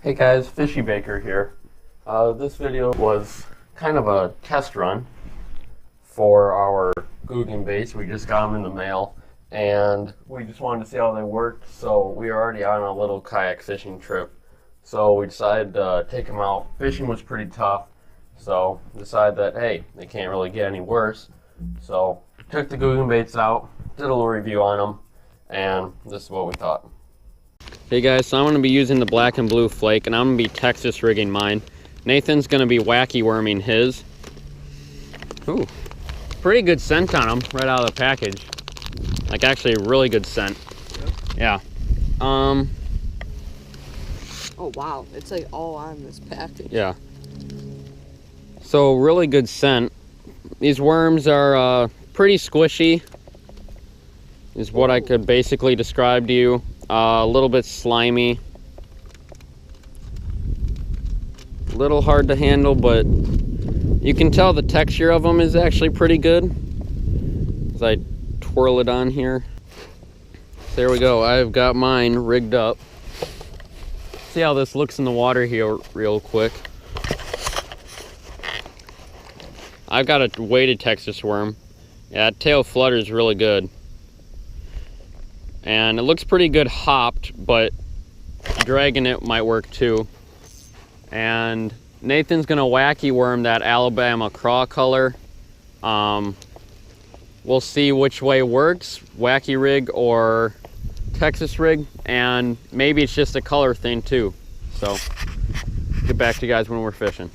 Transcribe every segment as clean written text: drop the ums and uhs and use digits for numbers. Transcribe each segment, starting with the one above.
Hey guys, Fishy Baker here. This video was kind of a test run for our Googan baits. We just got them in the mail and we just wanted to see how they worked. So we were already on a little kayak fishing trip. So we decided to take them out. Fishing was pretty tough. So decided that, hey, they can't really get any worse. So took the Googan baits out, did a little review on them, and this is what we thought. Hey guys, so I'm going to be using the black and blue flake, and I'm going to be Texas rigging mine. Nathan's going to be wacky worming his. Ooh, pretty good scent on them right out of the package. Like actually a really good scent. Yeah. Oh wow, it's like all on this package. Yeah. So really good scent. These worms are pretty squishy, is what I could basically describe to you. A little bit slimy, a little hard to handle, but you can tell the texture of them is actually pretty good as I twirl it on here. So there we go. I've got mine rigged up. See how this looks in the water here real quick. I've got a weighted Texas worm. Yeah, that tail flutter is really good. And it looks pretty good hopped, but dragging it might work too. And Nathan's gonna wacky worm that Alabama craw color. We'll see which way works, wacky rig or Texas rig, and maybe it's just a color thing too. So get back to you guys when we're fishing.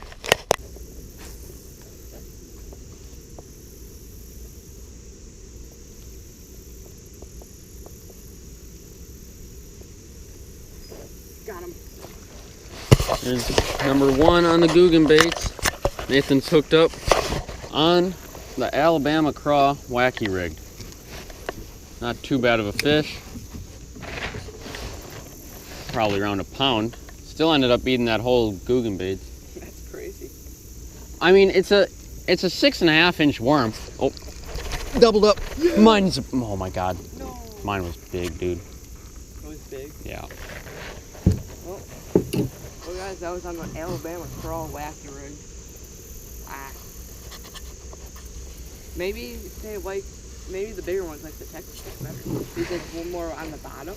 Got him. There's number one on the Googan baits. Nathan's hooked up on the Alabama craw wacky rig. Not too bad of a fish. Probably around a pound. Still ended up eating that whole Googan bait. That's crazy. I mean, it's a 6.5 inch worm. Oh, doubled up. Yeah. Mine's, oh my God. No. Mine was big, dude. It was big? Yeah. Well guys, that was on the Alabama craw wacky rig. Maybe they like, maybe the bigger ones like the Texas better. Because it's one more on the bottom.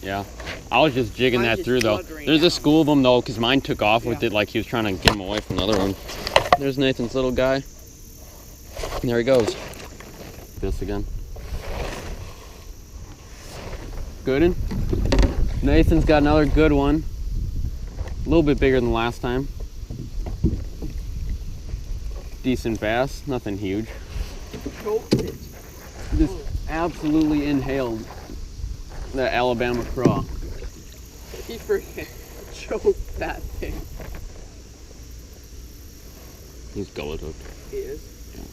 Yeah. I was just jigging Mine's that just through though. There's a school of them though, because mine took off with it like he was trying to get him away from the other one. There's Nathan's little guy. And there he goes. This again. Good one. Nathan's got another good one. A little bit bigger than last time. Decent bass, nothing huge. Choked it. Just absolutely inhaled the Alabama craw. He freaking choked that thing. He's gullet hooked. He is. Yeah.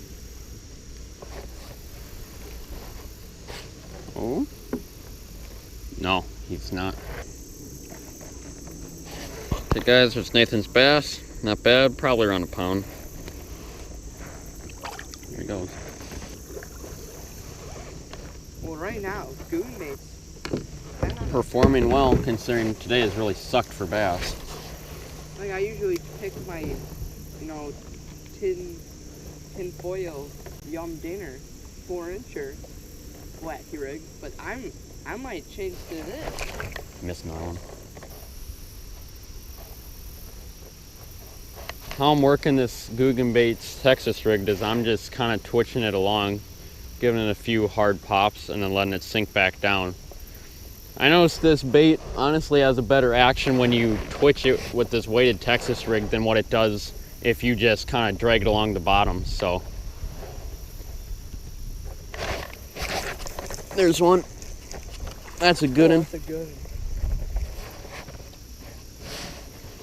Oh? No, he's not. Hey guys, there's Nathan's bass. Not bad, probably around a pound. There he goes. Well, right now, Googan baits Performing well, considering today has really sucked for bass. like I usually pick my, you know, tin foil yum dinner 4-incher wacky rig, but I might change to this. Missed another one. How I'm working this Googan baits Texas rig is I'm just kind of twitching it along, giving it a few hard pops and then letting it sink back down. I noticed this bait honestly has a better action when you twitch it with this weighted Texas rig than what it does if you just kind of drag it along the bottom. So there's one. That's a good one. That's a good one.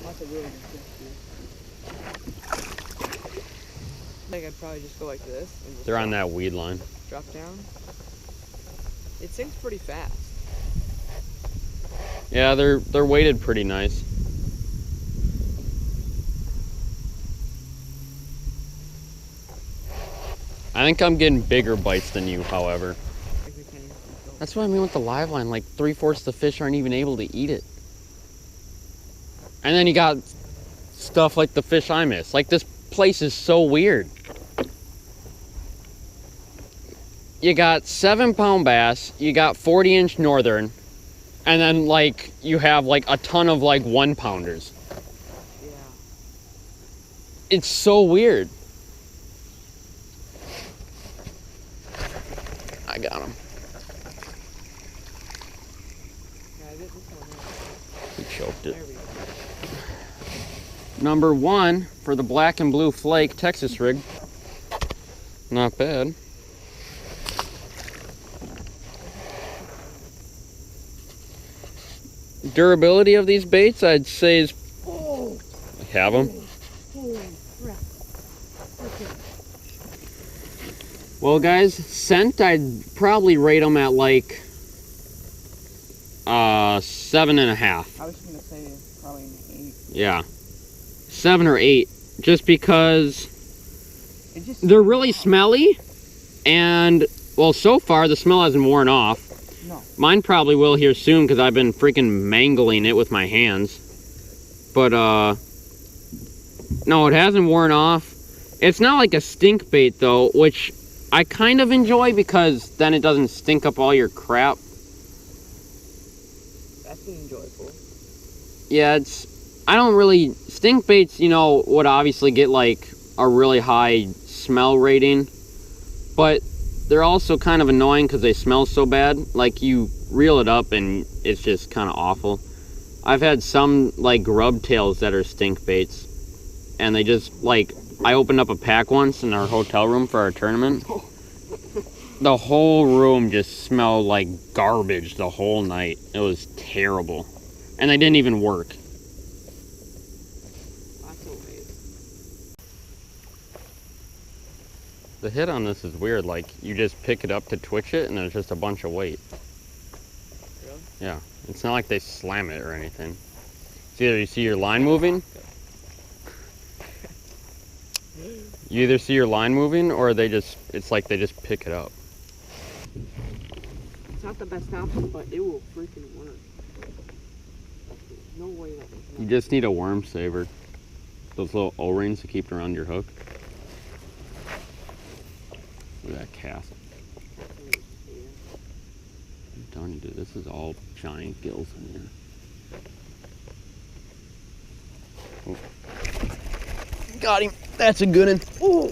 That's a really good fish, I think I'd probably just go like this. And just They're on that weed line. drop down. It sinks pretty fast. Yeah, they're weighted pretty nice. I think I'm getting bigger bites than you, however. That's what I mean with the live line. Like 3/4 the fish aren't even able to eat it. And then you got stuff like the fish I miss. Like, this place is so weird. You got 7-pound bass, you got 40-inch northern, and then like you have like a ton of like 1-pounders. Yeah. It's so weird. I got him. Yeah, this one. He choked it. There we go. Number 1 for the black and blue flake Texas rig. Not bad. Durability of these baits, I'd say is... Have them? Well, guys, scent, I'd probably rate them at like 7.5. I was gonna say probably an 8. Yeah, 7 or 8, just because It just they're really smelly, and well, so far the smell hasn't worn off. no. Mine probably will here soon because I've been freaking mangling it with my hands. But no, it hasn't worn off. It's not like a stink bait though, which I kind of enjoy because then it doesn't stink up all your crap. That's enjoyable. Yeah, I don't really, stink baits, you know, would obviously get like a really high smell rating, but they're also kind of annoying because they smell so bad. Like, you reel it up and it's just kind of awful. I've had some like grub tails that are stink baits, and they just like, I opened up a pack once in our hotel room for our tournament. The whole room just smelled like garbage the whole night. It was terrible. And they didn't even work. That's a waste. The hit on this is weird. Like, you just pick it up to twitch it and there's just a bunch of weight. Really? Yeah. It's not like they slam it or anything. It's either you see your line moving. You either see your line moving or it's like they just pick it up. It's not the best option, but it will freaking work. There's no way that it's You not. just need a worm saver. Those little O-rings to keep around your hook. Look at that cast. I'm telling you, dude, this is all giant gills in here. Oh. Got him. That's a good one. Oh!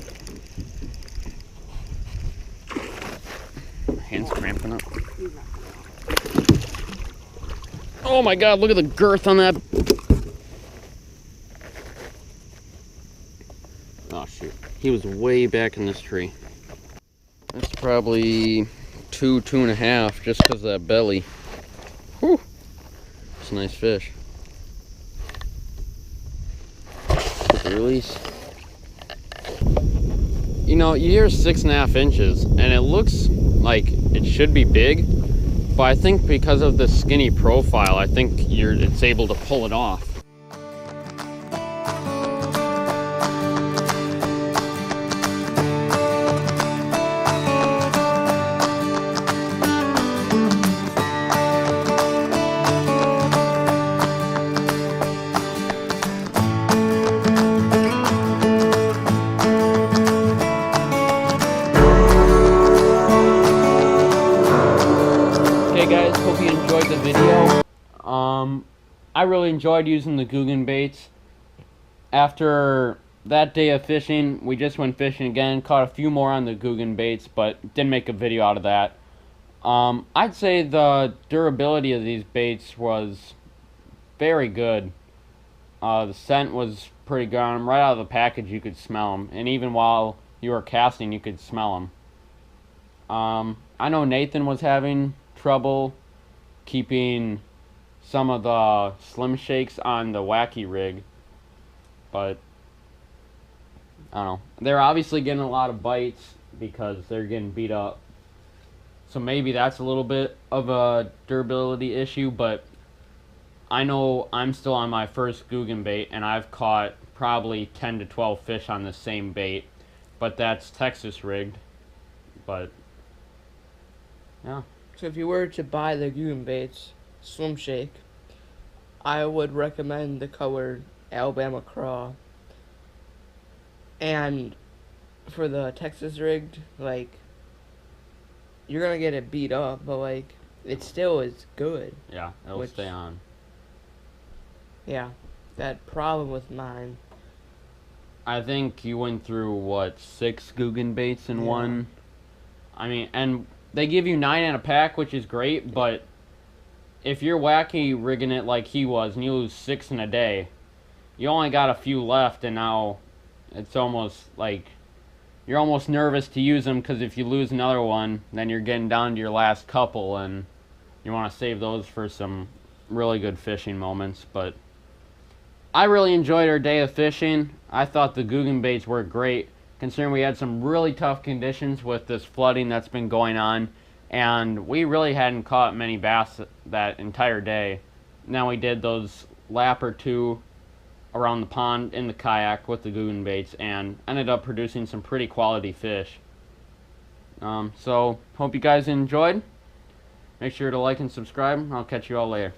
Hands cramping up. He's not coming off. Oh my god, look at the girth on that. Oh shoot. He was way back in this tree. That's probably 2.5 just because of that belly. Whew. It's a nice fish. Release. You know, you hear 6.5 inches and it looks like it should be big, but I think because of the skinny profile, I think it's able to pull it off. Guys, hope you enjoyed the video. I really enjoyed using the Googan baits. After that day of fishing, we just went fishing again, caught a few more on the Googan baits, but didn't make a video out of that. I'd say the durability of these baits was very good. The scent was pretty good on them. Right out of the package you could smell them, and even while you were casting you could smell them. I know Nathan was having trouble keeping some of the Slim Shakes on the wacky rig, but I don't know. They're obviously getting a lot of bites because they're getting beat up, so maybe that's a little bit of a durability issue, but I know I'm still on my first Googan bait and I've caught probably 10 to 12 fish on the same bait, but that's Texas rigged. But yeah. So if you were to buy the Googan baits, Swim Shake, I would recommend the color Alabama Craw. And for the Texas rigged, like, you're gonna get it beat up, but like, it still is good. Yeah, it'll stay on. Yeah, that problem with mine. I think you went through, what, 6 Googan baits in one? I mean, and they give you 9 in a pack, which is great, but if you're wacky rigging it like he was, and you lose 6 in a day, you only got a few left, and now it's almost like you're almost nervous to use them, because if you lose another one, then you're getting down to your last couple, and you want to save those for some really good fishing moments. But I really enjoyed our day of fishing. I thought the Googan baits were great, considering we had some really tough conditions with this flooding that's been going on, and we really hadn't caught many bass that entire day. Now we did those lap or two around the pond in the kayak with the Googan baits and ended up producing some pretty quality fish. So hope you guys enjoyed. Make sure to like and subscribe. I'll catch you all later.